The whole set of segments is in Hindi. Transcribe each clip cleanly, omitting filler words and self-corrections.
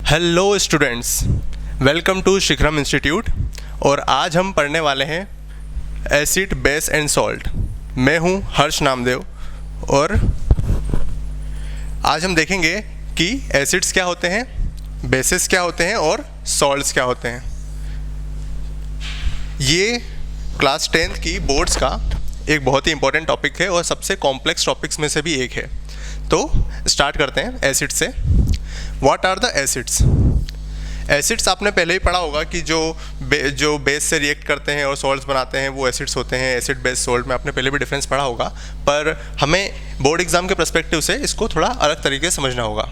Hello students, welcome to Shikharam institute. और आज हम पढ़ने वाले हैं एसिड, बेस एंड सॉल्ट। मैं हूं हर्ष नामदेव और आज हम देखेंगे कि एसिड्स क्या होते हैं, बेसिस क्या होते हैं और सॉल्ट्स क्या होते हैं। ये क्लास 10th की बोर्ड्स का एक बहुत ही इंपॉर्टेंट टॉपिक है और सबसे कॉम्प्लेक्स टॉपिक्स में से भी एक है। तो स्टार्ट करते हैं एसिड से। What are the acids? Acids आपने पहले ही पढ़ा होगा कि जो बेस से रिएक्ट करते हैं और सॉल्ट्स बनाते हैं वो एसिड्स होते हैं। एसिड, बेस, सॉल्ट में आपने पहले भी डिफरेंस पढ़ा होगा, पर हमें बोर्ड एग्जाम के पर्सपेक्टिव से इसको थोड़ा अलग तरीके से समझना होगा।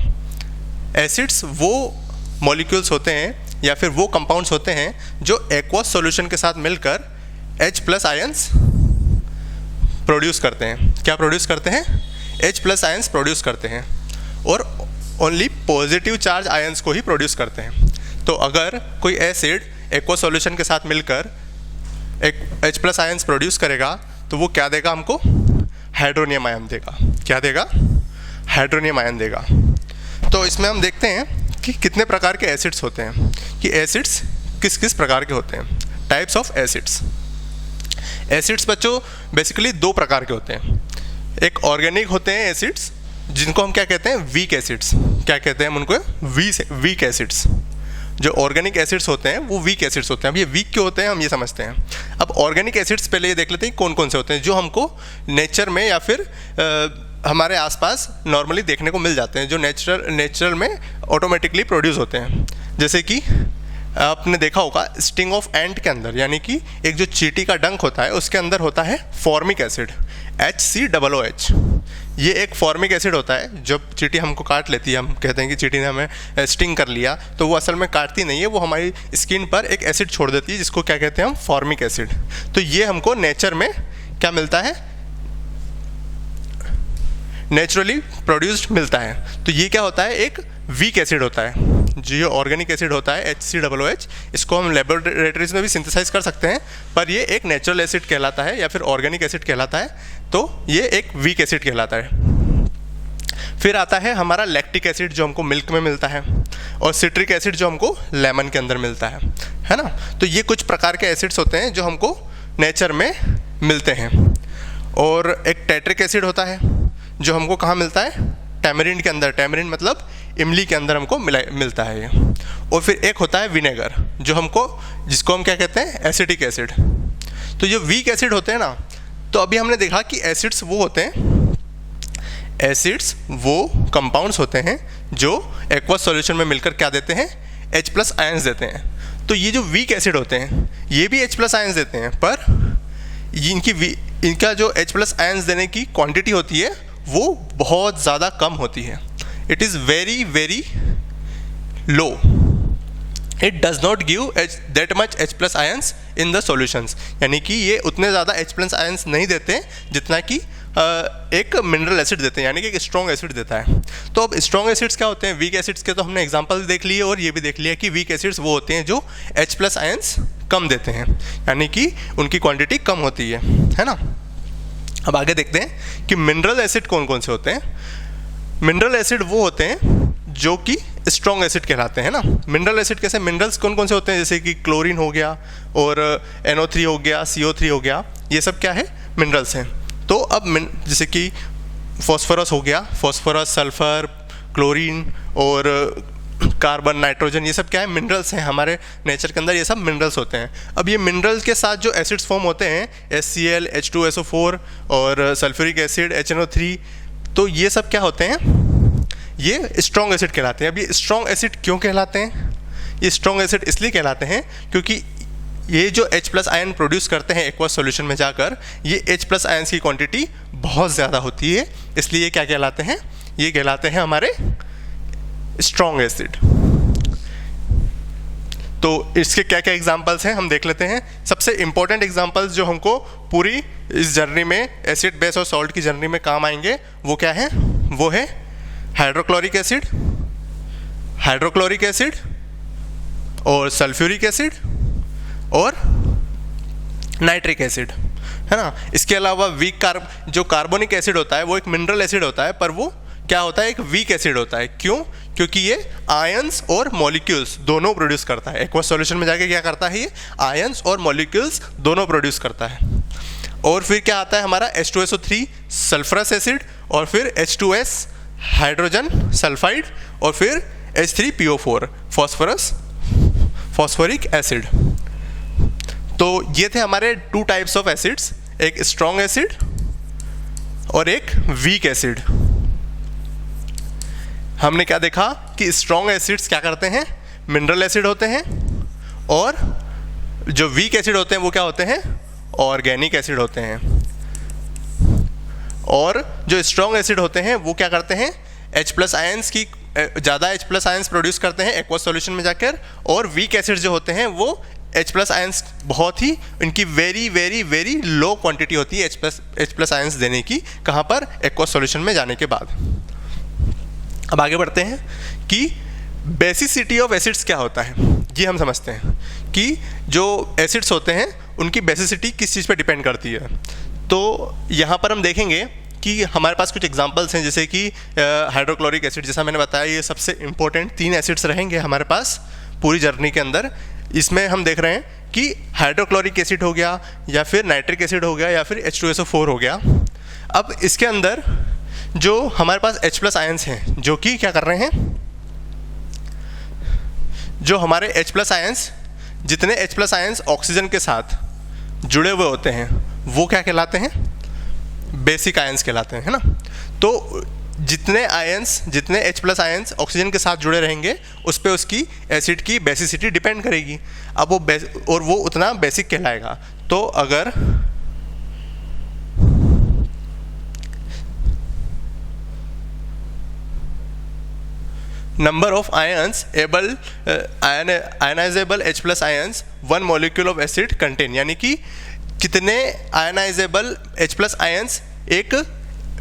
एसिड्स वो मॉलिक्यूल्स होते हैं या फिर वो कंपाउंड्स होते हैं जो एक्वस सॉल्यूशन के साथ मिलकर H+ आयंस प्रोड्यूस करते हैं। क्या प्रोड्यूस करते हैं? H+ आयंस प्रोड्यूस करते हैं और ओनली पॉजिटिव चार्ज आयंस को ही प्रोड्यूस करते हैं। तो अगर कोई एसिड एक्वस सॉल्यूशन के साथ मिलकर एक H+ आयंस प्रोड्यूस करेगा तो वो क्या देगा हमको? हाइड्रोनियम आयन देगा। क्या देगा? हाइड्रोनियम आयन देगा। तो इसमें हम देखते हैं कि कितने प्रकार के एसिड्स होते हैं, कि एसिड्स किस किस प्रकार के होते हैं। Types of acids. एसिड्स बच्चों बेसिकली दो प्रकार के होते हैं। एक ऑर्गेनिक होते हैं एसिड्स जिनको हम क्या कहते हैं? Weak acids. क्या कहते हैं हम उनको? Weak acids. जो ऑर्गेनिक एसिड्स होते हैं वो वीक एसिड्स होते हैं। अब ये वीक क्यों होते हैं हम ये समझते हैं। अब ऑर्गेनिक एसिड्स पहले ये देख लेते हैं कौन कौन से होते हैं जो हमको नेचर में या फिर हमारे आसपास नॉर्मली देखने को मिल जाते हैं, जो नेचुरल में ऑटोमेटिकली प्रोड्यूस होते हैं। जैसे कि आपने देखा होगा स्टिंग ऑफ एंट के अंदर, यानी कि एक जो चींटी का डंक होता है उसके अंदर होता है फॉर्मिक एसिड, HCOOH। ये एक फॉर्मिक एसिड होता है। जब चींटी हमको काट लेती है, हम कहते हैं कि चींटी ने हमें स्टिंग कर लिया, तो वो असल में काटती नहीं है, वो हमारी स्किन पर एक एसिड छोड़ देती है जिसको क्या कहते हैं हम? Formic acid. तो ये हमको नेचर में क्या मिलता है? नेचुरली प्रोड्यूस्ड मिलता है। तो ये क्या होता है? एक वीक एसिड होता है। जो ये ऑर्गेनिक एसिड होता है HCOOH, इसको हम लेबोरेटरीज में भी सिंथेसाइज कर सकते हैं, पर ये एक नेचुरल एसिड कहलाता है या फिर ऑर्गेनिक एसिड कहलाता है। तो ये एक वीक एसिड कहलाता है। फिर आता है हमारा लैक्टिक एसिड जो हमको मिल्क में मिलता है, और सिट्रिक एसिड जो हमको लेमन के अंदर मिलता है ना। तो ये कुछ प्रकार के एसिड्स होते हैं जो हमको नेचर में मिलते हैं। और एक टेट्रिक एसिड होता है जो हमको कहाँ मिलता है? टैमरिंड के अंदर। टैमरिंड मतलब इमली के अंदर हमको मिलता है ये। और फिर एक होता है विनेगर जिसको हम क्या कहते हैं? Acetic acid. तो जो वीक एसिड होते हैं ना, तो अभी हमने देखा कि एसिड्स वो होते हैं, एसिड्स वो कंपाउंड्स होते हैं जो एक्वस सॉल्यूशन में मिलकर क्या देते हैं? H+ आयंस देते हैं। तो ये जो वीक एसिड होते हैं ये भी H+ आयंस देते हैं, पर इनका जो H+ आयंस देने की क्वांटिटी होती है वो बहुत ज़्यादा कम होती है। It is very very low. It does not give that much H+ ions in the solutions, यानी कि ये उतने ज़्यादा H+ आयंस नहीं देते जितना कि एक मिनरल एसिड देते हैं, यानी कि एक स्ट्रॉन्ग एसिड देता है। तो अब स्ट्रॉन्ग एसिड्स क्या होते हैं? वीक एसिड्स के तो हमने एग्जांपल देख लिए और ये भी देख लिया कि वीक एसिड्स वो होते हैं जो H+ आयंस कम देते हैं, यानी कि उनकी क्वांटिटी कम होती है ना। अब आगे देखते हैं कि मिनरल एसिड कौन कौन से होते हैं। मिनरल एसिड वो होते हैं जो कि स्ट्रॉन्ग एसिड कहलाते हैं ना। मिनरल एसिड कैसे? मिनरल्स कौन कौन से होते हैं? जैसे कि क्लोरीन हो गया और NO3 हो गया, CO3 हो गया, ये सब क्या है? मिनरल्स हैं। तो अब जैसे कि फॉस्फोरस हो गया, फॉस्फोरस, सल्फर, क्लोरीन और कार्बन, नाइट्रोजन, ये सब क्या है? मिनरल्स हैं हमारे नेचर के अंदर, ये सब मिनरल्स होते हैं। अब ये मिनरल्स के साथ जो एसिड्स फॉर्म होते हैं HCl, H2SO4 और सल्फ्यूरिक एसिड HNO3, तो ये सब क्या होते हैं? ये स्ट्रॉन्ग एसिड कहलाते हैं। अब ये स्ट्रॉन्ग एसिड क्यों कहलाते हैं? ये स्ट्रॉन्ग एसिड इसलिए कहलाते हैं क्योंकि ये जो H+ आयन प्रोड्यूस करते हैं एक्वस सॉल्यूशन में जाकर, ये H+ आयंस की क्वांटिटी बहुत ज़्यादा होती है, इसलिए ये क्या कहलाते हैं? ये कहलाते हैं हमारे स्ट्रॉन्ग एसिड। तो इसके क्या क्या एग्जांपल्स हैं हम देख लेते हैं। सबसे इंपॉर्टेंट एग्जांपल्स जो हमको पूरी इस जर्नी में, एसिड, बेस और सॉल्ट की जर्नी में काम आएंगे, वो क्या है? वो है हाइड्रोक्लोरिक एसिड और सल्फ्यूरिक एसिड और नाइट्रिक एसिड, है ना। इसके अलावा जो कार्बोनिक एसिड होता है वो एक मिनरल एसिड होता है, पर वो क्या होता है, एक वीक एसिड होता है। क्यों? क्योंकि ये आयंस और मॉलिक्यूल्स दोनों प्रोड्यूस करता है। एक्वस सॉल्यूशन में जाके क्या करता है, ये आयंस और मॉलिक्यूल्स दोनों प्रोड्यूस करता है। और फिर क्या आता है हमारा H2SO3 सल्फरस एसिड, और फिर H2S हाइड्रोजन सल्फाइड, और फिर H3PO4 फॉस्फोरिक एसिड। तो ये थे हमारे 2 टाइप्स ऑफ एसिड्स, एक स्ट्रॉन्ग एसिड और एक वीक एसिड। हमने क्या देखा कि स्ट्रॉन्ग एसिड्स क्या करते हैं, मिनरल एसिड होते हैं, और जो वीक एसिड होते हैं वो क्या होते हैं, ऑर्गेनिक एसिड होते हैं। और जो स्ट्रॉन्ग एसिड होते हैं वो क्या करते हैं, H+ आयंस की ज़्यादा H+ आयंस प्रोड्यूस करते हैं एक्वस सॉल्यूशन में जाकर, और वीक एसिड जो होते हैं वो H+ आयंस बहुत ही, इनकी very very very low quantity होती है H+ आयंस देने की, कहाँ पर, एक्वस सॉल्यूशन में जाने के बाद। अब आगे बढ़ते हैं कि बेसिसिटी ऑफ एसिड्स क्या होता है, ये हम समझते हैं कि जो एसिड्स होते हैं उनकी बेसिसिटी किस चीज़ पे डिपेंड करती है। तो यहाँ पर हम देखेंगे कि हमारे पास कुछ एग्जांपल्स हैं, जैसे कि हाइड्रोक्लोरिक एसिड, जैसा मैंने बताया ये सबसे इंपॉर्टेंट 3 एसिड्स रहेंगे हमारे पास पूरी जर्नी के अंदर। इसमें हम देख रहे हैं कि हाइड्रोक्लोरिक एसिड हो गया, या फिर नाइट्रिक एसिड हो गया, या फिर H2SO4 हो गया। अब इसके अंदर जो हमारे पास H+ आयंस हैं जो कि क्या कर रहे हैं, जो हमारे H+ आयंस, जितने H+ आयंस ऑक्सीजन के साथ जुड़े हुए होते हैं वो क्या कहलाते हैं, बेसिक आयंस कहलाते हैं, है ना। तो जितने H+ आयंस ऑक्सीजन के साथ जुड़े रहेंगे उस पे उसकी एसिड की बेसिसिटी डिपेंड करेगी। अब वो उतना बेसिक कहलाएगा। तो अगर number of ions ionizable H+ ions 1 molecule of acid contain, यानी कि कितने ionizable H+ ions एक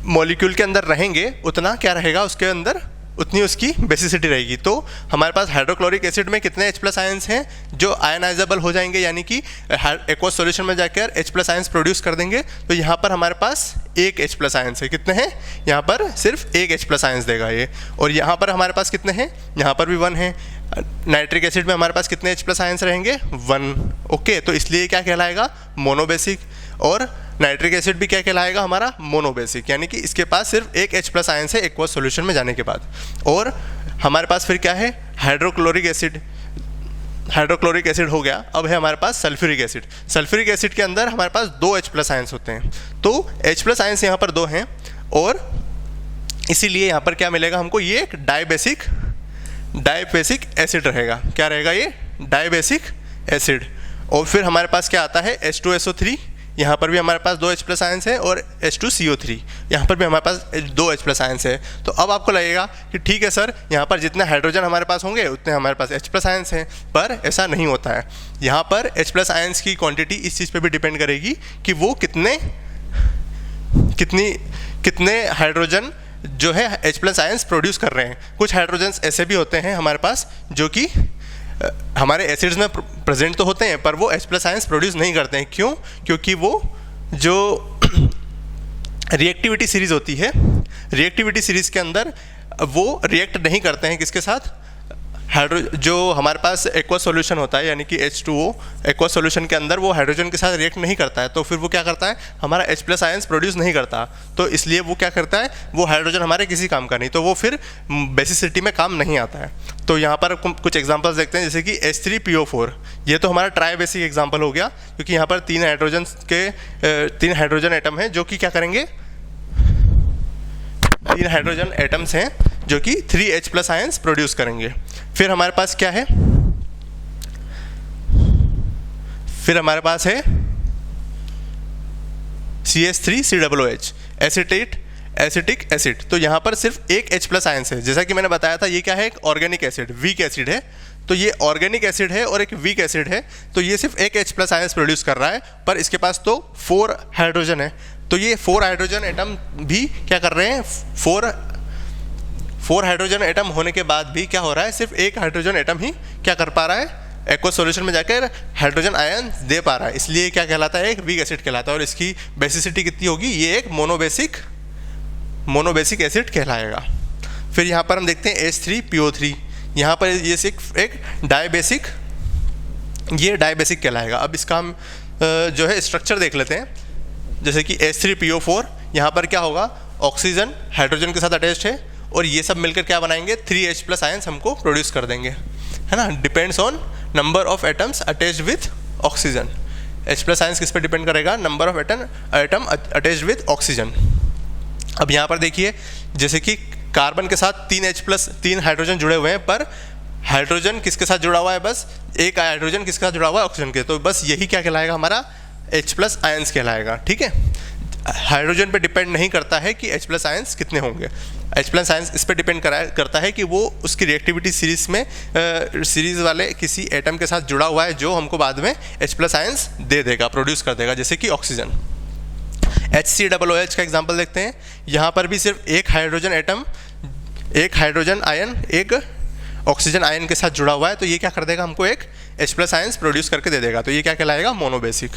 मॉलिक्यूल के अंदर रहेंगे उतना क्या रहेगा उसके अंदर, उतनी उसकी बेसिसिटी रहेगी। तो हमारे पास हाइड्रोक्लोरिक एसिड में कितने H+ आयंस हैं जो आयनाइजेबल हो जाएंगे, यानी कि एक्वस सॉल्यूशन में जाकर H+ आयंस प्रोड्यूस कर देंगे। तो यहाँ पर हमारे पास एक H+ आयंस है, कितने हैं, यहाँ पर सिर्फ एक H+ आयंस देगा ये। और यहाँ पर हमारे पास कितने हैं, यहाँ पर भी 1 है। नाइट्रिक एसिड में हमारे पास कितने H+ आयंस रहेंगे, 1। ओके, तो इसलिए क्या कहलाएगा, मोनोबेसिक। और नाइट्रिक एसिड भी क्या कहलाएगा हमारा, मोनोबेसिक, यानी कि इसके पास सिर्फ एक H+ आयंस है एक्वस सॉल्यूशन में जाने के बाद। और हमारे पास फिर क्या है, हाइड्रोक्लोरिक एसिड हो गया। अब है हमारे पास सल्फ्यूरिक एसिड। सल्फ्यूरिक एसिड के अंदर हमारे पास 2 H+ आयंस होते हैं। तो H+ आयंस यहाँ पर 2 हैं, और इसीलिए यहाँ पर क्या मिलेगा हमको, ये एक डाइबेसिक एसिड रहेगा। क्या रहेगा ये, डाइबेसिक एसिड। और फिर हमारे पास क्या आता है, H2SO3, यहाँ पर भी हमारे पास 2 H+ आयंस है, और H2CO3 यहाँ पर भी हमारे पास 2 H+ आयंस है। तो अब आपको लगेगा कि ठीक है सर, यहाँ पर जितने हाइड्रोजन हमारे पास होंगे उतने हमारे पास H+ आयंस हैं, पर ऐसा नहीं होता है। यहाँ पर H+ आयंस की क्वांटिटी इस चीज़ पे भी डिपेंड करेगी कि वो कितने हाइड्रोजन जो है H+ आयंस प्रोड्यूस कर रहे हैं। कुछ हाइड्रोजन्स ऐसे भी होते हैं हमारे पास जो कि हमारे एसिड्स में प्रेजेंट तो होते हैं, पर वो H+ आयंस प्रोड्यूस नहीं करते हैं। क्यों? क्योंकि वो जो रिएक्टिविटी सीरीज होती है, रिएक्टिविटी सीरीज के अंदर वो रिएक्ट नहीं करते हैं किसके साथ, जो हमारे पास एक्वस सॉल्यूशन होता है, यानी कि H2O एक्वस सॉल्यूशन के अंदर वो हाइड्रोजन के साथ रिएक्ट नहीं करता है। तो फिर वो क्या करता है, हमारा H+ आयंस प्रोड्यूस नहीं करता। तो इसलिए वो क्या करता है, वो हाइड्रोजन हमारे किसी काम का नहीं, तो वो फिर बेसिसिटी में काम नहीं आता है। तो यहाँ पर कुछ एग्जांपल्स देखते हैं, जैसे कि H3PO4, ये तो हमारा ट्राई बेसिक एग्जांपल हो गया, क्योंकि यहाँ पर 3 हाइड्रोजन एटम हैं जो कि क्या करेंगे, 3 हाइड्रोजन एटम्स हैं जो कि 3 H+ आयंस प्रोड्यूस करेंगे। फिर हमारे पास क्या है, फिर हमारे पास है CH3COOH, एसिटिक एसिड। तो यहाँ पर सिर्फ एक H+ आयंस है। जैसा कि मैंने बताया था, ये क्या है, एक ऑर्गेनिक एसिड, वीक एसिड है। तो ये ऑर्गेनिक एसिड है और एक वीक एसिड है, तो ये सिर्फ एक H+ आयंस प्रोड्यूस कर रहा है, पर इसके पास तो 4 हाइड्रोजन है। तो ये 4 हाइड्रोजन एटम भी क्या कर रहे हैं, 4 हाइड्रोजन एटम होने के बाद भी क्या हो रहा है, सिर्फ एक हाइड्रोजन एटम ही क्या कर पा रहा है, एक्वस सॉल्यूशन में जाकर हाइड्रोजन आयन दे पा रहा है। इसलिए क्या कहलाता है, एक वीक एसिड कहलाता है। और इसकी बेसिसिटी कितनी होगी, ये एक मोनोबेसिक एसिड कहलाएगा। फिर यहाँ पर हम देखते हैं H3PO3, यहाँ पर ये एक डायबेसिक, ये डायबेसिक कहलाएगा। अब इसका हम जो है स्ट्रक्चर देख लेते हैं। जैसे कि H3PO4, यहाँ पर क्या होगा, ऑक्सीजन हाइड्रोजन के साथ अटैच्ड है और ये सब मिलकर क्या बनाएंगे, 3H+ आयंस हमको प्रोड्यूस कर देंगे, है ना। Depends on number of atoms attached with oxygen. H+ ions किस पे डिपेंड करेगा, number of atom attached with oxygen. अब यहाँ पर देखिए, जैसे कि कार्बन के साथ 3 हाइड्रोजन जुड़े हुए हैं, पर हाइड्रोजन किसके साथ जुड़ा हुआ है, बस एक हाइड्रोजन किसके साथ जुड़ा हुआ है, ऑक्सीजन के। तो बस यही क्या कहलाएगा, हमारा H+ आयंस कहलाएगा, ठीक है। हाइड्रोजन पे डिपेंड नहीं करता है कि H+ आयंस कितने होंगे। H+ आयंस इस पे डिपेंड करता है कि वो उसकी रिएक्टिविटी सीरीज में सीरीज वाले किसी एटम के साथ जुड़ा हुआ है, जो हमको बाद में H+ आयंस दे देगा, प्रोड्यूस कर देगा, जैसे कि ऑक्सीजन। HCOOH का एग्जांपल देखते हैं। यहाँ पर भी सिर्फ एक हाइड्रोजन एटम, एक हाइड्रोजन आयन, एक ऑक्सीजन आयन के साथ जुड़ा हुआ है, तो ये क्या कर देगा, हमको एक H+ आयंस प्रोड्यूस करके दे देगा। तो ये क्या कहलाएगा, मोनोबेसिक।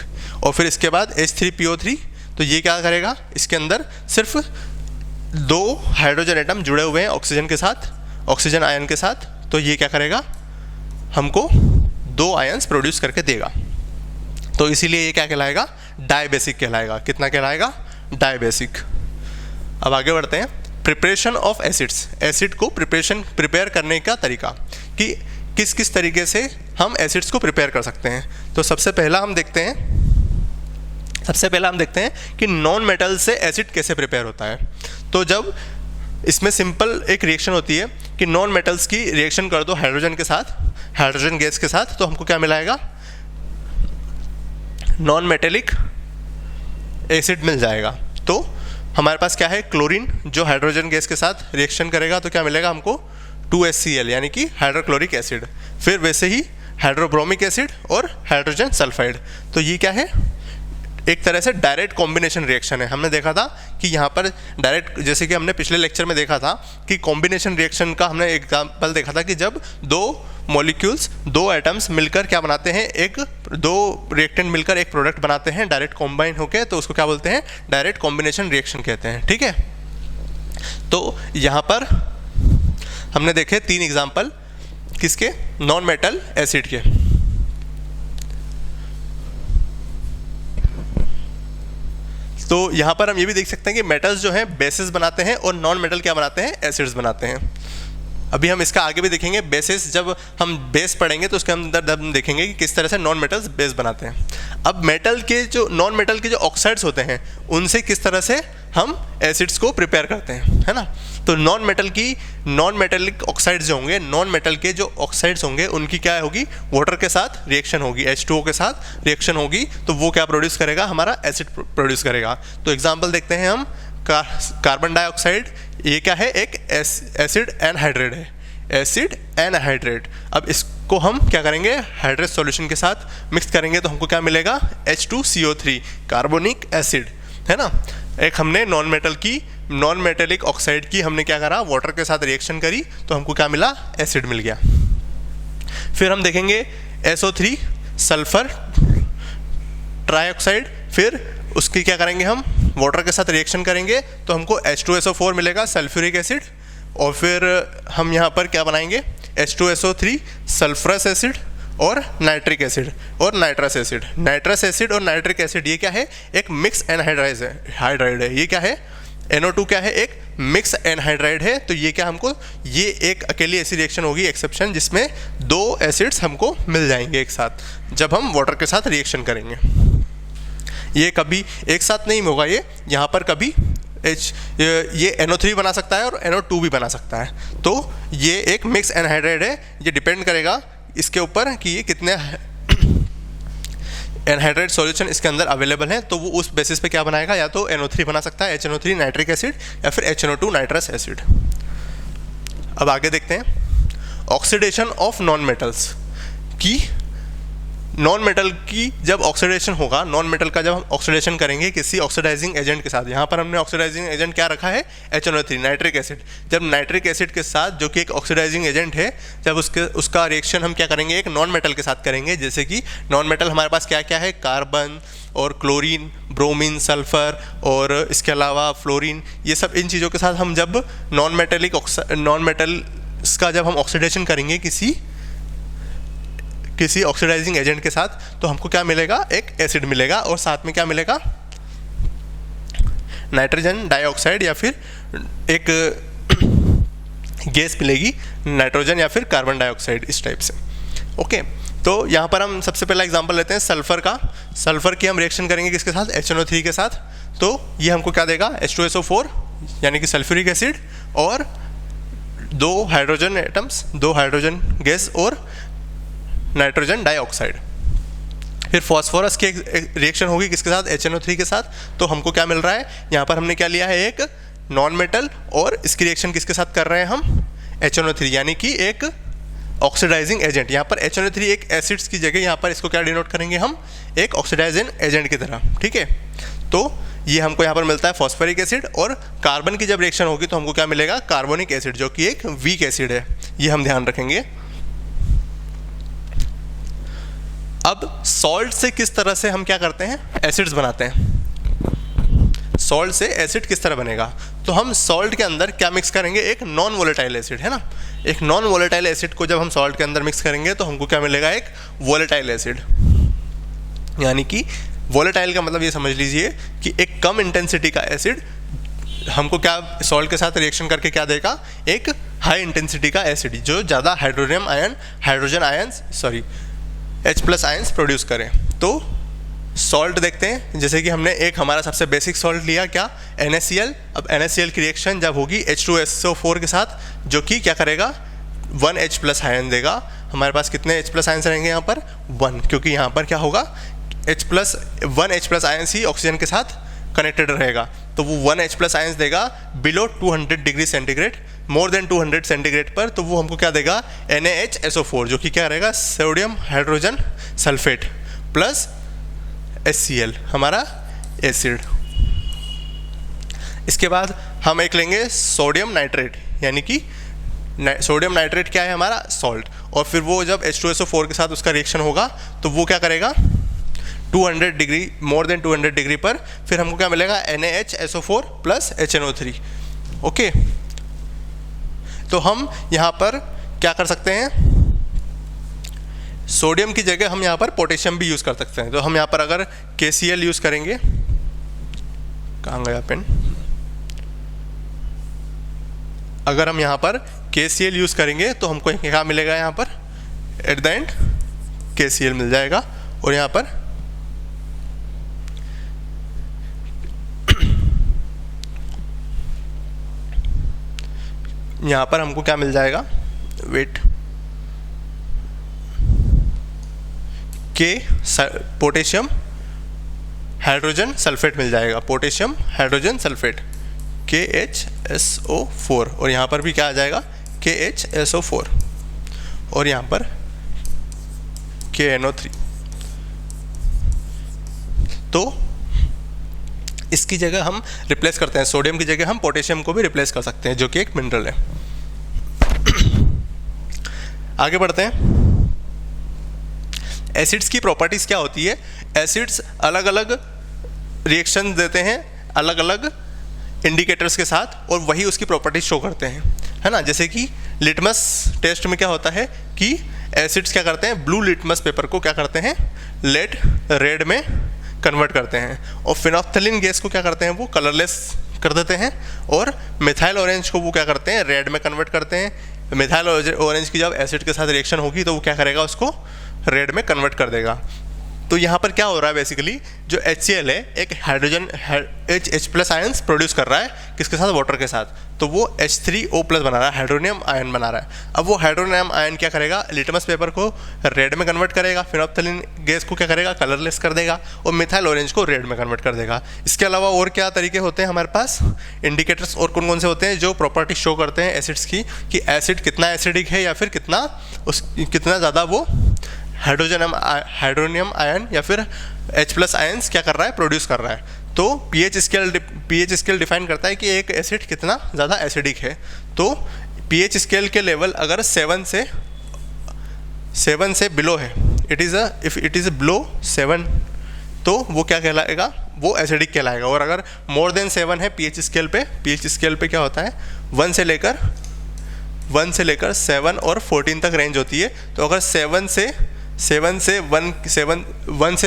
और फिर इसके बाद H3PO3, तो ये क्या करेगा, इसके अंदर सिर्फ 2 हाइड्रोजन एटम जुड़े हुए हैं ऑक्सीजन के साथ, ऑक्सीजन आयन के साथ, तो ये क्या करेगा, हमको 2 आयंस प्रोड्यूस करके देगा। तो इसीलिए ये क्या कहलाएगा, डायबेसिक कहलाएगा। कितना कहलाएगा, डायबेसिक। अब आगे बढ़ते हैं, प्रिपरेशन ऑफ एसिड्स। एसिड को प्रिपेयर करने का तरीका, कि किस किस तरीके से हम एसिड्स को प्रिपेयर कर सकते हैं। तो सबसे पहला हम देखते हैं कि नॉन मेटल से एसिड कैसे प्रिपेयर होता है। तो जब इसमें सिंपल एक रिएक्शन होती है कि नॉन मेटल्स की रिएक्शन कर दो हाइड्रोजन के साथ, हाइड्रोजन गैस के साथ, तो हमको क्या मिलाएगा, नॉन मेटेलिक एसिड मिल जाएगा। तो हमारे पास क्या है, क्लोरीन जो हाइड्रोजन गैस के साथ रिएक्शन करेगा, तो क्या मिलेगा हमको, 2HCl यानी कि हाइड्रोक्लोरिक एसिड। फिर वैसे ही हाइड्रोब्रोमिक एसिड और हाइड्रोजन सल्फाइड। तो ये क्या है, एक तरह से डायरेक्ट कॉम्बिनेशन रिएक्शन है। हमने देखा था कि यहाँ पर डायरेक्ट, जैसे कि हमने पिछले लेक्चर में देखा था कि कॉम्बिनेशन रिएक्शन का हमने एग्जाम्पल देखा था कि जब 2 मॉलिक्यूल्स, 2 एटम्स मिलकर क्या बनाते हैं, 2 रिएक्टेंट मिलकर एक प्रोडक्ट बनाते हैं डायरेक्ट कॉम्बाइन होकर, तो उसको क्या बोलते हैं, डायरेक्ट कॉम्बिनेशन रिएक्शन कहते हैं, ठीक है। तो यहाँ पर हमने देखे 3 एग्जाम्पल, किसके, नॉन मेटल एसिड के। तो यहाँ पर हम ये भी देख सकते हैं कि मेटल्स जो हैं बेसिस बनाते हैं और नॉन मेटल क्या बनाते हैं, एसिड्स बनाते हैं। अभी हम इसका आगे भी देखेंगे, बेसिस जब हम बेस पढ़ेंगे तो उसके अंदर हम देखेंगे कि किस तरह से नॉन मेटल्स बेस बनाते हैं। अब मेटल के जो नॉन मेटल के जो ऑक्साइड्स होते हैं, उनसे किस तरह से हम एसिड्स को प्रिपेयर करते हैं, है ना। तो नॉन मेटेलिक ऑक्साइड्स जो होंगे, नॉन मेटल के जो ऑक्साइड्स होंगे, उनकी क्या होगी, वाटर के साथ रिएक्शन होगी, H2O के साथ रिएक्शन होगी, तो वो क्या प्रोड्यूस करेगा, हमारा एसिड प्रोड्यूस करेगा। तो एग्जाम्पल देखते हैं हम, कार्बन डाइऑक्साइड, ये क्या है, एक एसिड एनहाइड्रेट है, एसिड एनहाइड्रेट। अब इसको हम क्या करेंगे, हाइड्रेट सॉल्यूशन के साथ मिक्स करेंगे, तो हमको क्या मिलेगा, H2CO3, कार्बोनिक एसिड, है ना। एक हमने नॉन मेटेलिक ऑक्साइड की हमने क्या करा, वाटर के साथ रिएक्शन करी, तो हमको क्या मिला, एसिड मिल गया। फिर हम देखेंगे SO3, सल्फर ट्राइऑक्साइड, फिर उसकी क्या करेंगे, हम वाटर के साथ रिएक्शन करेंगे, तो हमको H2SO4 मिलेगा, सल्फ्यूरिक एसिड। और फिर हम यहाँ पर क्या बनाएंगे, H2SO3, सल्फरस एसिड और नाइट्रिक एसिड और नाइट्रस एसिड। नाइट्रस एसिड और नाइट्रिक एसिड ये क्या है, एक मिक्स एनहाइड्राइड है। ये क्या है, NO2 क्या है, एक मिक्स एनहाइड्राइड है। तो ये क्या, हमको ये एक अकेली ऐसी रिएक्शन होगी, एक्सेप्शन, जिसमें 2 एसिड्स हमको मिल जाएंगे एक साथ जब हम वाटर के साथ रिएक्शन करेंगे। ये कभी एक साथ नहीं होगा, ये यहाँ पर कभी ये NO3 बना सकता है और NO2 भी बना सकता है। तो ये एक मिक्स एनहाइड्राइड है, ये डिपेंड करेगा इसके ऊपर कि ये कितने एनहाइड्रेट सॉल्यूशन इसके अंदर अवेलेबल हैं, तो वो उस बेसिस पे क्या बनाएगा, या तो NO3 बना सकता है, HNO3 नाइट्रिक एसिड, या फिर HNO2 नाइट्रस एसिड। अब आगे देखते हैं ऑक्सीडेशन ऑफ नॉन मेटल्स की। नॉन मेटल की जब ऑक्सीडेशन होगा, नॉन मेटल का जब हम ऑक्सीडेशन करेंगे किसी ऑक्सीडाइजिंग एजेंट के साथ, यहाँ पर हमने ऑक्सीडाइजिंग एजेंट क्या रखा है, HNO3 नाइट्रिक एसिड। जब नाइट्रिक एसिड के साथ, जो कि एक ऑक्सीडाइजिंग एजेंट है, जब उसका रिएक्शन हम क्या करेंगे, एक नॉन मेटल के साथ करेंगे। जैसे कि नॉन मेटल हमारे पास क्या क्या है, कार्बन, और क्लोरीन, ब्रोमीन, सल्फर और इसके अलावा फ्लोरीन, ये सब इन चीज़ों के साथ हम जब नॉन मेटल्स का जब हम ऑक्सीडेशन करेंगे किसी ऑक्सीडाइजिंग एजेंट के साथ, तो हमको क्या मिलेगा, एक एसिड मिलेगा और साथ में क्या मिलेगा, नाइट्रोजन डाइऑक्साइड या फिर एक गैस मिलेगी, नाइट्रोजन या फिर कार्बन डाइऑक्साइड, इस टाइप से। ओके, तो यहाँ पर हम सबसे पहला एग्जांपल लेते हैं सल्फर का। सल्फर की हम रिएक्शन करेंगे किसके साथ, HNO3 के साथ। तो ये हमको क्या देगा, H2SO4 यानी कि सल्फ्यूरिक एसिड और 2 हाइड्रोजन एटम्स, 2 हाइड्रोजन गैस और नाइट्रोजन डाइऑक्साइड। फिर फॉस्फोरस की रिएक्शन होगी किसके साथ, HNO3 के साथ। तो हमको क्या मिल रहा है, यहाँ पर हमने क्या लिया है, एक नॉन मेटल, और इसकी रिएक्शन किसके साथ कर रहे हैं हम, HNO3 यानी कि एक ऑक्सीडाइजिंग एजेंट। यहाँ पर HNO3 एक एसिड्स की जगह यहाँ पर इसको क्या डिनोट करेंगे हम, एक ऑक्सीडाइजिंग एजेंट की तरह, ठीक है। तो ये हमको यहाँ पर मिलता है फॉस्फोरिक एसिड, और कार्बन की जब रिएक्शन होगी तो हमको क्या मिलेगा, कार्बोनिक एसिड, जो कि एक वीक एसिड है, ये हम ध्यान रखेंगे। अब सॉल्ट से किस तरह से हम क्या करते हैं, एसिड्स बनाते हैं। सॉल्ट से एसिड किस तरह बनेगा, तो हम सॉल्ट के अंदर क्या मिक्स करेंगे, एक नॉन वोलेटाइल एसिड, है ना। एक नॉन वोलेटाइल एसिड को जब हम सॉल्ट के अंदर मिक्स करेंगे तो हमको क्या मिलेगा, एक वोलेटाइल एसिड। यानी कि वोलेटाइल का मतलब ये समझ लीजिए कि एक कम इंटेंसिटी का एसिड हमको क्या सॉल्ट के साथ रिएक्शन करके क्या देगा, एक हाई इंटेंसिटी का एसिड जो ज़्यादा hydrogen ions H+ ions produce करें। तो सॉल्ट देखते हैं, जैसे कि हमने एक हमारा सबसे बेसिक सॉल्ट लिया क्या, NaCl। अब NaCl की रिएक्शन जब होगी H2SO4 के साथ, जो कि क्या करेगा, 1 H+ आयन देगा। हमारे पास कितने H+ आयंस रहेंगे यहाँ पर, 1, क्योंकि यहाँ पर क्या होगा, 1 H+ आयंस ही ऑक्सीजन के साथ कनेक्टेड रहेगा। तो वो 1 H+ आयंस देगा below 200 degree centigrade. More than 200 centigrade पर तो वो हमको क्या देगा, NaHSO4, जो कि क्या रहेगा, sodium hydrogen sulphate plus HCl, हमारा एसिड। इसके बाद हम एक लेंगे सोडियम नाइट्रेट, यानी कि सोडियम नाइट्रेट क्या है, हमारा सॉल्ट। और फिर वो जब H2SO4 के साथ उसका रिएक्शन होगा तो वो क्या करेगा, 200 डिग्री, मोर देन 200 डिग्री पर फिर हमको क्या मिलेगा, NaHSO4 प्लस HNO3। ओके, तो हम यहाँ पर क्या कर सकते हैं, सोडियम की जगह हम यहाँ पर पोटेशियम भी यूज़ कर सकते हैं। तो हम यहाँ पर अगर KCl यूज़ करेंगे, कहाँ गया पेन, अगर हम यहाँ पर KCl यूज़ करेंगे तो हमको क्या मिलेगा, यहाँ पर एट द एंड KCl मिल जाएगा। और यहाँ पर हमको क्या मिल जाएगा, वेट, के पोटेशियम हाइड्रोजन सल्फेट मिल जाएगा, पोटेशियम हाइड्रोजन सल्फेट KHSO4। और यहाँ पर भी क्या आ जाएगा, KHSO4, और यहाँ पर KNO3। तो इसकी जगह हम रिप्लेस करते हैं, सोडियम की जगह हम पोटेशियम को भी रिप्लेस कर सकते हैं, जो कि एक मिनरल है। आगे बढ़ते हैं। एसिड्स की प्रॉपर्टीज़ क्या होती है, एसिड्स अलग अलग रिएक्शन देते हैं अलग अलग इंडिकेटर्स के साथ, और वही उसकी प्रॉपर्टीज शो करते हैं, है ना। जैसे कि लिटमस टेस्ट में क्या होता है कि एसिड्स क्या करते हैं, ब्लू लिटमस पेपर को क्या करते हैं, रेड में कन्वर्ट करते हैं, और फिनोल्फ्थालीन गैस को क्या करते हैं, वो कलरलेस कर देते हैं, और मिथाइल ऑरेंज को वो क्या करते हैं, रेड में कन्वर्ट करते हैं। मिथाइल ऑरेंज की जब एसिड के साथ रिएक्शन होगी तो वो क्या करेगा, उसको रेड में कन्वर्ट कर देगा। तो यहाँ पर क्या हो रहा है, बेसिकली जो HCl है एक हाइड्रोजन H+ आयंस प्रोड्यूस कर रहा है किसके साथ, वाटर के साथ। तो वो H3O+ बना रहा है, हाइड्रोनियम आयन बना रहा है। अब वो हाइड्रोनियम आयन क्या करेगा, लिटमस पेपर को रेड में कन्वर्ट करेगा, फिनोल्फ्थालीन गैस को क्या करेगा, कलरलेस कर देगा, और मिथाइल ऑरेंज को रेड में कन्वर्ट कर देगा। इसके अलावा और क्या तरीके होते हैं हमारे पास, इंडिकेटर्स और कौन कौन से होते हैं जो प्रॉपर्टी शो करते हैं एसिड्स की, कि एसिड कितना एसिडिक है या फिर कितना ज़्यादा वो हाइड्रोनियम आयन या फिर H+ आयंस क्या कर रहा है, प्रोड्यूस कर रहा है। तो pH स्केल डिफाइन करता है कि एक एसिड कितना ज़्यादा एसिडिक है। तो pH स्केल के लेवल अगर 7 से बिलो है, इफ इट इज़ बिलो 7 तो वो क्या कहलाएगा, वो एसिडिक कहलाएगा। और अगर मोर देन 7 है पीएच स्केल पे क्या होता है 1 से लेकर 7 और 14 तक रेंज होती है। तो अगर 1 से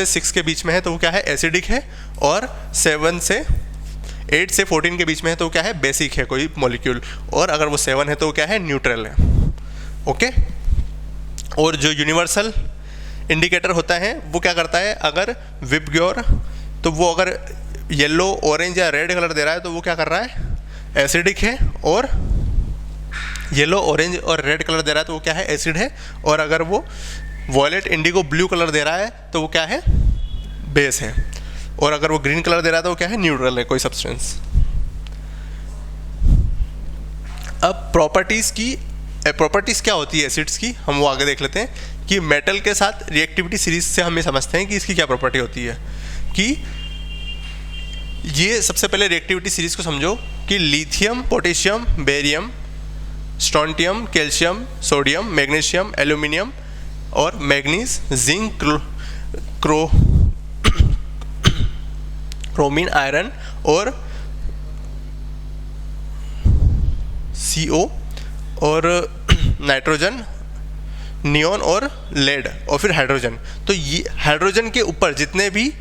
6 के बीच में है तो वो क्या है, एसिडिक है। और 8 से 14 के बीच में है तो वो क्या है, बेसिक है कोई मॉलिक्यूल। और अगर वो 7 है तो वो क्या है, न्यूट्रल है। ओके। और जो यूनिवर्सल इंडिकेटर होता है वो क्या करता है, अगर विबग्योर तो वो अगर येलो, ऑरेंज या रेड कलर दे रहा है तो वो क्या कर रहा है, एसिडिक है। और येलो, ऑरेंज और रेड कलर दे रहा है तो वो क्या है, एसिड है। और अगर वो वॉयलेट, इंडिगो, ब्लू कलर दे रहा है तो वो क्या है, बेस है। और अगर वो ग्रीन कलर दे रहा है तो वो क्या है, न्यूट्रल है, कोई सब्सटेंस। अब प्रॉपर्टीज़ क्या होती है एसिड्स की, हम वो आगे देख लेते हैं। कि मेटल के साथ रिएक्टिविटी सीरीज से हम ये समझते हैं कि इसकी क्या प्रॉपर्टी होती है। कि ये सबसे पहले रिएक्टिविटी सीरीज को समझो कि lithium, potassium, barium, strontium, calcium, sodium, magnesium, aluminium और मैग्नीज, जिंक, क्रोमीन, आयरन और CO और नाइट्रोजन, नियॉन और लेड और फिर हाइड्रोजन। तो ये हाइड्रोजन के ऊपर जितने भी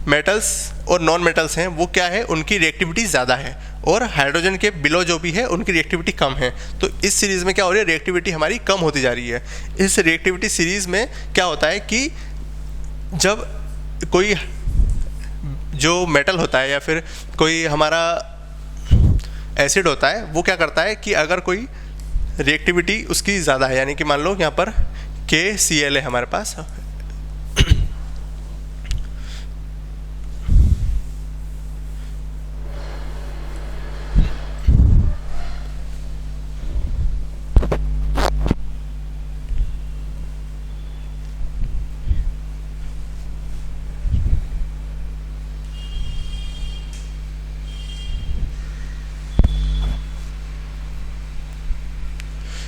मेटल्स और नॉन मेटल्स हैं वो क्या है, उनकी रिएक्टिविटी ज़्यादा है। और हाइड्रोजन के बिलो जो भी है उनकी रिएक्टिविटी कम है। तो इस सीरीज़ में क्या हो रही है, रिएक्टिविटी हमारी कम होती जा रही है। इस रिएक्टिविटी सीरीज़ में क्या होता है कि जब कोई जो मेटल होता है या फिर कोई हमारा एसिड होता है वो क्या करता है कि अगर कोई रिएक्टिविटी उसकी ज़्यादा है, यानी कि मान लो यहाँ पर KCl है हमारे पास,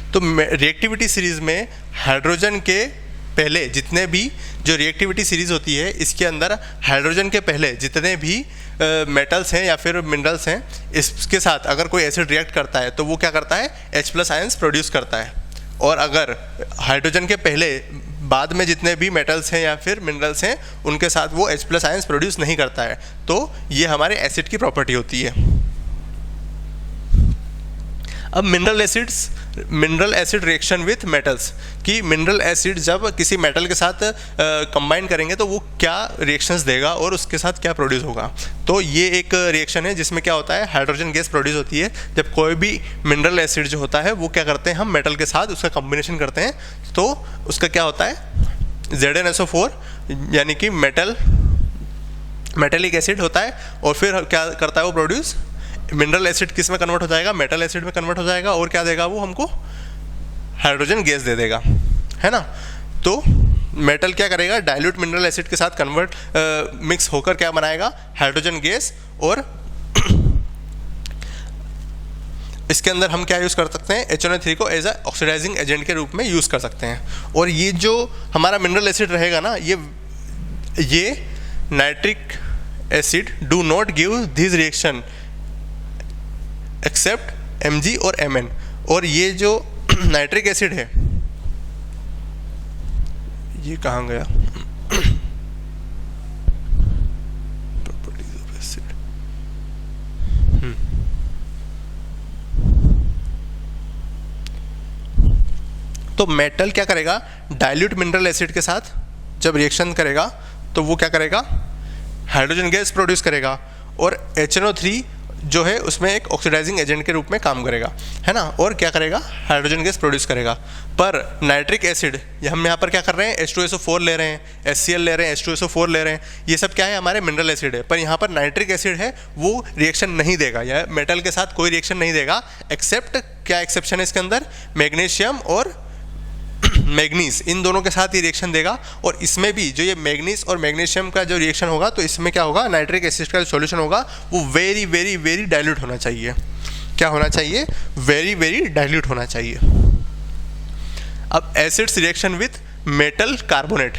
तो रिएक्टिविटी सीरीज़ में हाइड्रोजन के पहले जितने भी जो रिएक्टिविटी सीरीज़ होती है इसके अंदर हाइड्रोजन के पहले जितने भी मेटल्स हैं या फिर मिनरल्स हैं, इसके साथ अगर कोई एसिड रिएक्ट करता है तो वो क्या करता है, H+ आयंस प्रोड्यूस करता है। और अगर हाइड्रोजन के पहले बाद में जितने भी मेटल्स हैं या फिर मिनरल्स हैं उनके साथ वो H+ आयंस प्रोड्यूस नहीं करता है। तो ये हमारे एसिड की प्रॉपर्टी होती है। अब mineral acid reaction with metals, कि मिनरल एसिड जब किसी मेटल के साथ कंबाइन करेंगे तो वो क्या रिएक्शंस देगा और उसके साथ क्या प्रोड्यूस होगा। तो ये एक रिएक्शन है जिसमें क्या होता है, हाइड्रोजन गैस प्रोड्यूस होती है जब कोई भी मिनरल एसिड जो होता है वो क्या करते हैं, हम मेटल के साथ उसका कॉम्बिनेशन करते हैं तो उसका क्या होता है, ZnSO4 यानी कि मेटेलिक एसिड होता है। और फिर क्या करता है वो प्रोड्यूस, मिनरल एसिड किस में कन्वर्ट हो जाएगा, मेटल एसिड में कन्वर्ट हो जाएगा। और क्या देगा वो हमको, हाइड्रोजन गैस दे देगा, है ना। तो मेटल क्या करेगा, डाइल्यूट मिनरल एसिड के साथ मिक्स होकर क्या बनाएगा, हाइड्रोजन गैस। और इसके अंदर हम क्या यूज़ कर सकते हैं, HNO3 को एज अ ऑक्सीडाइजिंग एजेंट के रूप में यूज़ कर सकते हैं। और ये जो हमारा मिनरल एसिड रहेगा ना, ये nitric acid do not give this reaction except Mg और Mn। और ये जो नाइट्रिक एसिड है, ये कहाँ गया, प्रॉपर्टीज ऑफ एसिड, तो मेटल क्या करेगा, डाइल्यूट मिनरल एसिड के साथ जब रिएक्शन करेगा तो वो क्या करेगा, हाइड्रोजन गैस प्रोड्यूस करेगा। और HNO3 जो है उसमें एक ऑक्सीडाइजिंग एजेंट के रूप में काम करेगा, है ना। और क्या करेगा, हाइड्रोजन गैस प्रोड्यूस करेगा। पर नाइट्रिक एसिड, हम यहाँ पर क्या कर रहे हैं, H2SO4 ले रहे हैं, HCl ले रहे हैं, H2SO4 ले रहे हैं, ये सब क्या है, हमारे मिनरल एसिड है। पर यहाँ पर नाइट्रिक एसिड है वो रिएक्शन नहीं देगा, या मेटल के साथ कोई रिएक्शन नहीं देगा एक्सेप्ट, क्या एक्सेप्शन है इसके अंदर, मैग्नीशियम और मैग्नीज, इन दोनों के साथ ये रिएक्शन देगा। और इसमें भी जो ये मैग्नीज और मैग्नीशियम का जो रिएक्शन होगा तो इसमें क्या होगा, नाइट्रिक एसिड का जो सॉल्यूशन होगा वो वेरी वेरी वेरी डाइल्यूट होना चाहिए। क्या होना चाहिए, वेरी वेरी डाइल्यूट होना चाहिए। अब acids reaction with metal carbonate,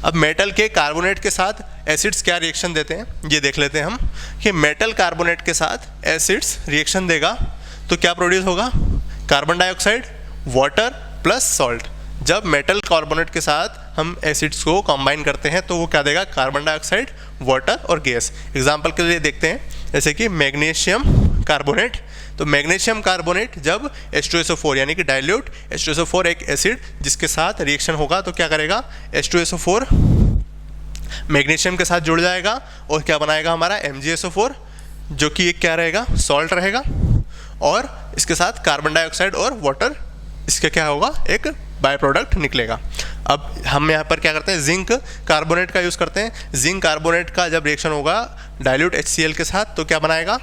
अब मेटल के कार्बोनेट के साथ एसिड्स क्या रिएक्शन देते हैं ये देख लेते हैं हम कि मेटल कार्बोनेट के साथ एसिड्स रिएक्शन देगा तो क्या प्रोड्यूस होगा, carbon dioxide, water plus salt. जब मेटल कार्बोनेट के साथ हम एसिड्स को कंबाइन करते हैं तो वो क्या देगा, कार्बन डाइऑक्साइड, वाटर और गैस। एग्जांपल के लिए देखते हैं जैसे कि मैग्नीशियम कार्बोनेट। तो मैग्नीशियम कार्बोनेट जब H2SO4 यानी कि डाइल्यूट H2SO4 एक एसिड जिसके साथ रिएक्शन होगा तो क्या करेगा, H2SO4 मैग्नीशियम के साथ जुड़ जाएगा और क्या बनाएगा हमारा MgSO4 जो कि एक क्या रहेगा, सॉल्ट रहेगा, और इसके साथ कार्बन डाइऑक्साइड और वाटर इसका क्या होगा, एक बाय प्रोडक्ट निकलेगा। अब हम यहाँ पर क्या करते हैं, जिंक कार्बोनेट का यूज़ करते हैं। जिंक कार्बोनेट का जब रिएक्शन होगा डाइल्यूट HCl के साथ तो क्या बनाएगा,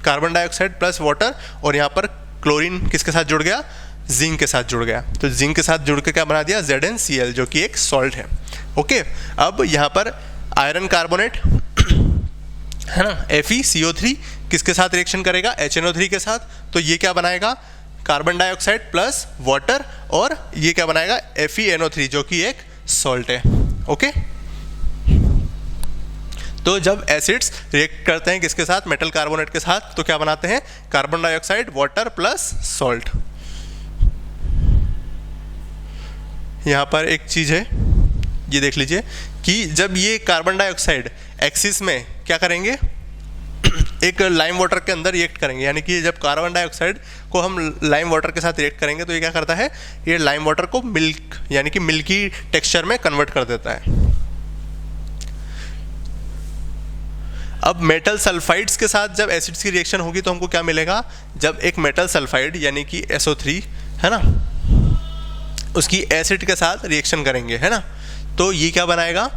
कार्बन डाइऑक्साइड प्लस वाटर, और यहाँ पर क्लोरीन किसके साथ जुड़ गया, जिंक के साथ जुड़ गया। तो जिंक के साथ जुड़ के क्या बना दिया, ZnCl जो कि एक सॉल्ट है। ओके, अब यहाँ पर आयरन कार्बोनेट है ना, FeCO3 किसके साथ रिएक्शन करेगा, HNO3 के साथ। तो ये क्या बनाएगा, कार्बन डाइऑक्साइड प्लस वाटर, और ये क्या बनाएगा, FeNO3 जो कि एक सॉल्ट है। ओके, तो जब एसिड्स रिएक्ट करते हैं किसके साथ, मेटल कार्बोनेट के साथ, तो क्या बनाते हैं, carbon dioxide, water plus salt. यहाँ पर एक चीज़ है, ये देख लीजिए कि जब ये कार्बन डाइऑक्साइड एक्सिस में क्या करेंगे, एक लाइम वाटर के अंदर रिएक्ट करेंगे, यानी कि जब कार्बन डाइऑक्साइड को हम लाइम वाटर के साथ रिएक्ट करेंगे तो ये क्या करता है, ये लाइम वाटर को मिल्क यानी कि मिल्की टेक्सचर में कन्वर्ट कर देता है। अब मेटल सल्फाइड्स के साथ जब एसिड्स की रिएक्शन होगी तो हमको क्या मिलेगा, जब एक मेटल सल्फाइड यानी कि SO3 है ना, उसकी एसिड के साथ रिएक्शन करेंगे है ना, तो ये क्या बनाएगा,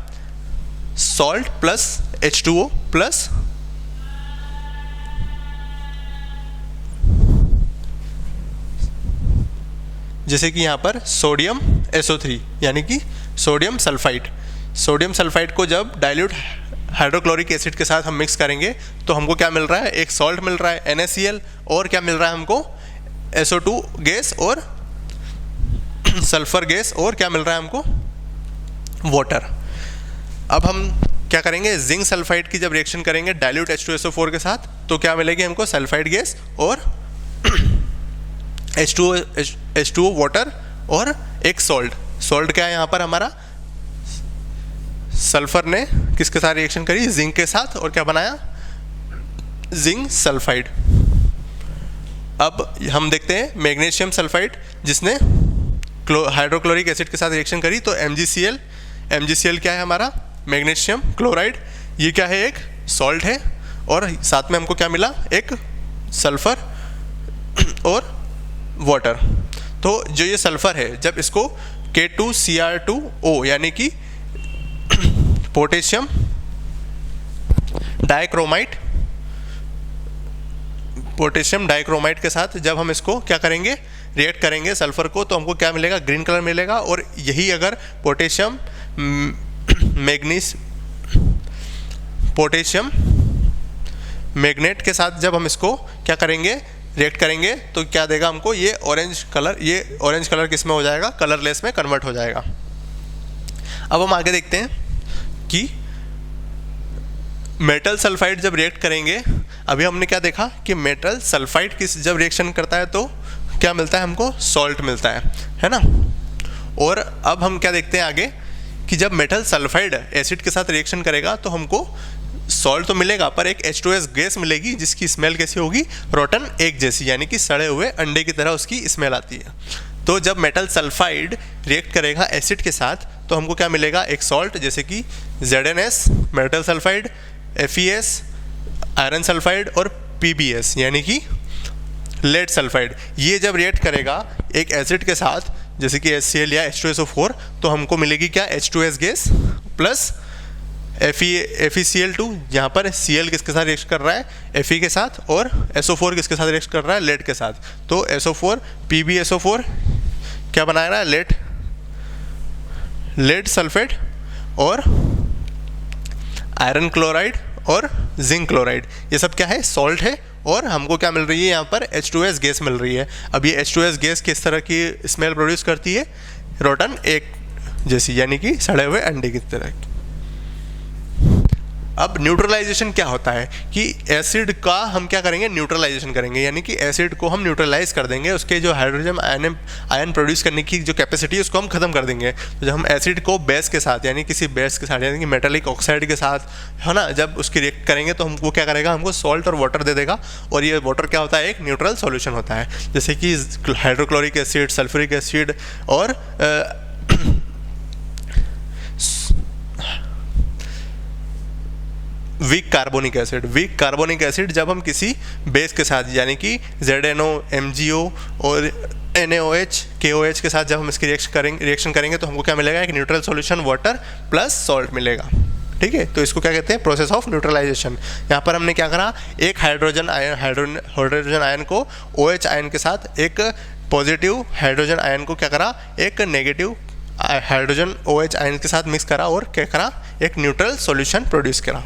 सॉल्ट प्लस H2O प्लस जैसे कि यहाँ पर सोडियम SO3 यानी कि सोडियम सल्फाइड। सोडियम सल्फाइड को जब डाइल्यूट हाइड्रोक्लोरिक एसिड के साथ हम मिक्स करेंगे तो हमको क्या मिल रहा है, एक सॉल्ट मिल रहा है NaCl, और क्या मिल रहा है हमको, SO2 गैस और सल्फर गैस, और क्या मिल रहा है हमको, वाटर। अब हम क्या करेंगे, जिंक सल्फाइड की जब रिएक्शन करेंगे डाइल्यूट H2SO4 के साथ तो क्या मिलेगी हमको, सल्फाइड गैस और H2O वाटर और एक सॉल्ट। सॉल्ट क्या है यहाँ पर हमारा, सल्फर ने किसके साथ रिएक्शन करी, जिंक के साथ, और क्या बनाया, जिंक सल्फाइड। अब हम देखते हैं मैग्नीशियम सल्फाइड जिसने हाइड्रोक्लोरिक एसिड के साथ रिएक्शन करी तो MgCl क्या है हमारा, मैग्नीशियम क्लोराइड। ये क्या है, एक सॉल्ट है, और साथ में हमको क्या मिला, एक सल्फर और वाटर। तो जो ये सल्फर है जब इसको K2Cr2O यानी कि पोटेशियम डाइक्रोमाइट के साथ जब हम इसको क्या करेंगे, रिएक्ट करेंगे सल्फर को, तो हमको क्या मिलेगा, ग्रीन कलर मिलेगा। और यही अगर पोटेशियम मैग्नेट के साथ जब हम इसको क्या करेंगे, रिएक्ट करेंगे तो क्या देगा हमको, ये ऑरेंज कलर किस में हो जाएगा, कलरलेस में कन्वर्ट हो जाएगा। अब हम आगे देखते हैं कि मेटल सल्फाइड जब रिएक्ट करेंगे, अभी हमने क्या देखा कि मेटल सल्फाइड किस जब रिएक्शन करता है तो क्या मिलता है हमको, सॉल्ट मिलता है ना। और अब हम क्या देखते हैं आगे कि जब मेटल सल्फाइड एसिड के साथ रिएक्शन करेगा तो हमको सॉल्ट तो मिलेगा पर एक H2S गैस मिलेगी जिसकी स्मेल कैसी होगी, रोटन एग जैसी, यानी कि सड़े हुए अंडे की तरह उसकी स्मेल आती है। तो जब मेटल सल्फाइड रिएक्ट करेगा एसिड के साथ तो हमको क्या मिलेगा, एक सॉल्ट जैसे कि ZnS metal sulphide, FeS iron sulphide और PbS यानी कि लेड सल्फाइड। ये जब रिएक्ट करेगा एक एसिड के साथ जैसे कि HCl या H2SO4 तो हमको मिलेगी क्या, H2S गैस प्लस FeCl2, यहाँ पर Cl किसके साथ रिएक्ट कर रहा है, Fe के साथ, और SO4 किसके साथ रिएक्ट कर रहा है, लेड के साथ। तो SO4 PbSO4 क्या बना रहा है, लेड सल्फेट और आयरन क्लोराइड और जिंक क्लोराइड, ये सब क्या है, सॉल्ट है। और हमको क्या मिल रही है यहाँ पर, H2S गैस मिल रही है। अब ये H2S गैस किस तरह की स्मेल प्रोड्यूस करती है, रोटन एग जैसी, यानी कि सड़े हुए अंडे की तरह। अब न्यूट्रलाइजेशन क्या होता है कि एसिड का हम क्या करेंगे, न्यूट्रलाइजेशन करेंगे, यानी कि एसिड को हम न्यूट्रलाइज कर देंगे, उसके जो हाइड्रोजन आयन प्रोड्यूस करने की जो कैपेसिटी है उसको हम खत्म कर देंगे। तो जब हम एसिड को बेस के साथ, यानी किसी बेस के साथ, यानी कि मेटालिक ऑक्साइड के साथ, है ना, जब उसकी रिएक्ट करेंगे तो हमको क्या करेगा, हमको सॉल्ट और वाटर दे देगा। और ये वाटर क्या होता है, एक न्यूट्रल सॉल्यूशन होता है, जैसे कि हाइड्रोक्लोरिक एसिड, सल्फ्यूरिक एसिड और weak carbonic acid. Weak carbonic acid जब हम किसी बेस के साथ, यानी कि ZNO, MgO और NaOH, KOH के साथ जब हम इसकी रिएक्शन करेंगे तो हमको क्या मिलेगा, एक neutral solution water plus salt मिलेगा। ठीक है, तो इसको क्या कहते हैं, प्रोसेस ऑफ न्यूट्रलाइजेशन। यहाँ पर हमने क्या करा, एक हाइड्रोजन आयन को OH आयन के साथ, एक पॉजिटिव हाइड्रोजन आयन को क्या करा, एक नेगेटिव हाइड्रोजन OH आयन के साथ मिक्स करा और क्या करा, एक न्यूट्रल सॉल्यूशन प्रोड्यूस करा।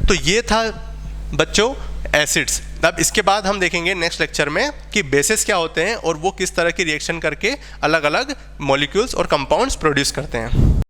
तो ये था बच्चों एसिड्स। अब इसके बाद हम देखेंगे नेक्स्ट लेक्चर में कि बेसिस क्या होते हैं और वो किस तरह की रिएक्शन करके अलग अलग मॉलिक्यूल्स और कंपाउंड्स प्रोड्यूस करते हैं।